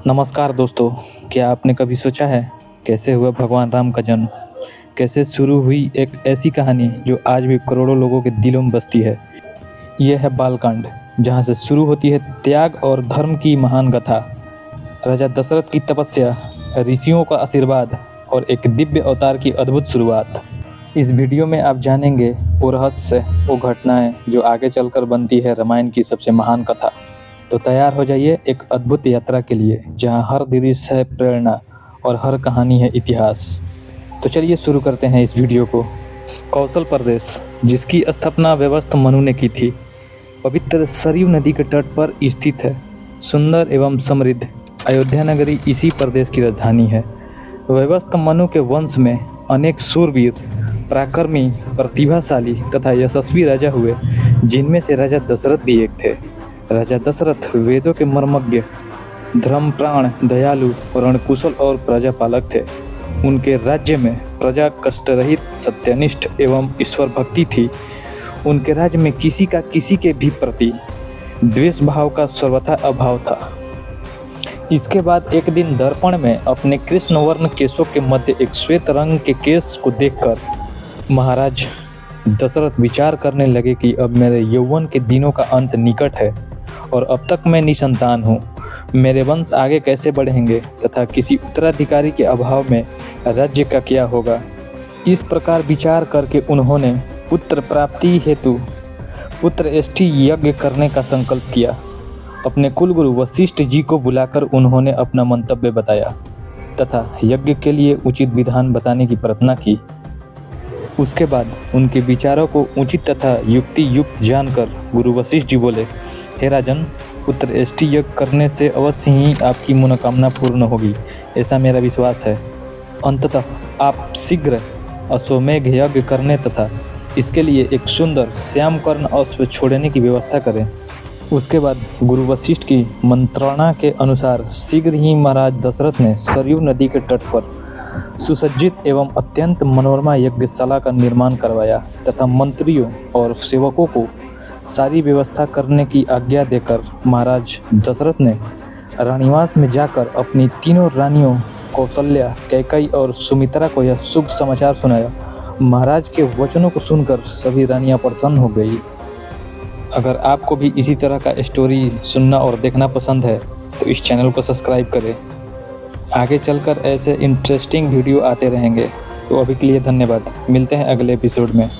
नमस्कार दोस्तों, क्या आपने कभी सोचा है कैसे हुआ भगवान राम का जन्म? कैसे शुरू हुई एक ऐसी कहानी जो आज भी करोड़ों लोगों के दिलों में बसती है? यह है बालकांड, जहाँ से शुरू होती है त्याग और धर्म की महान गाथा। राजा दशरथ की तपस्या, ऋषियों का आशीर्वाद और एक दिव्य अवतार की अद्भुत शुरुआत। इस वीडियो में आप जानेंगे वो रहस्य, वो घटनाएं जो आगे चलकर बनती है रामायण की सबसे महान कथा। तो तैयार हो जाइए एक अद्भुत यात्रा के लिए, जहां हर दृश्य है प्रेरणा और हर कहानी है इतिहास। तो चलिए शुरू करते हैं इस वीडियो को। कौशल प्रदेश, जिसकी स्थापना व्यवस्थ मनु ने की थी, पवित्र सरयू नदी के तट पर स्थित है। सुंदर एवं समृद्ध अयोध्या नगरी इसी प्रदेश की राजधानी है। व्यवस्थ मनु के वंश में अनेक शूरवीर, पराक्रमी, प्रतिभाशाली तथा यशस्वी राजा हुए, जिनमें से राजा दशरथ भी एक थे। राजा दशरथ वेदों के मर्मज्ञ, धर्मप्राण, दयालु, रणकुशल और प्रजापालक थे। उनके राज्य में प्रजा कष्टरहित, सत्यनिष्ठ एवं ईश्वर भक्ति थी। उनके राज्य में किसी का किसी के भी प्रति द्वेष भाव का सर्वथा अभाव था। इसके बाद एक दिन दर्पण में अपने कृष्णवर्ण केशों के मध्य एक श्वेत रंग के केश को देखकर महाराज दशरथ विचार करने लगे कि अब मेरे यौवन के दिनों का अंत निकट है और अब तक मैं निसंतान हूँ। मेरे वंश आगे कैसे बढ़ेंगे तथा किसी उत्तराधिकारी के अभाव में राज्य का क्या होगा। इस प्रकार विचार करके उन्होंने पुत्र प्राप्ति हेतु पुत्रएष्टि यज्ञ करने का संकल्प किया। अपने कुलगुरु वशिष्ठ जी को बुलाकर उन्होंने अपना मंतव्य बताया तथा यज्ञ के लिए उचित विधान बताने की प्रार्थना की। उसके बाद उनके विचारों को उचित तथा युक्ति युक्त जानकर गुरु वशिष्ठ जी बोले, हे राजन, पुत्रएष्टि यज्ञ करने से अवश्य ही आपकी मनोकामना पूर्ण होगी, ऐसा मेरा विश्वास है। अंततः आप शीघ्र अश्वमेघ यज्ञ करने तथा इसके लिए एक सुंदर श्यामकर्ण अश्व छोड़ने की व्यवस्था करें। उसके बाद गुरु वशिष्ठ की मंत्रणा के अनुसार शीघ्र ही महाराज दशरथ ने सरयू नदी के तट पर सुसज्जित एवं अत्यंत मनोरमा यज्ञशाला का निर्माण करवाया तथा मंत्रियों और सेवकों को सारी व्यवस्था करने की आज्ञा देकर महाराज दशरथ ने रानीवास में जाकर अपनी तीनों रानियों कौशल्या, कैकेयी और सुमित्रा को यह शुभ समाचार सुनाया। महाराज के वचनों को सुनकर सभी रानियां प्रसन्न हो गई। अगर आपको भी इसी तरह का स्टोरी सुनना और देखना पसंद है तो इस चैनल को सब्सक्राइब करें। आगे चलकर ऐसे इंटरेस्टिंग वीडियो आते रहेंगे। तो अभी के लिए धन्यवाद। मिलते हैं अगले एपिसोड में।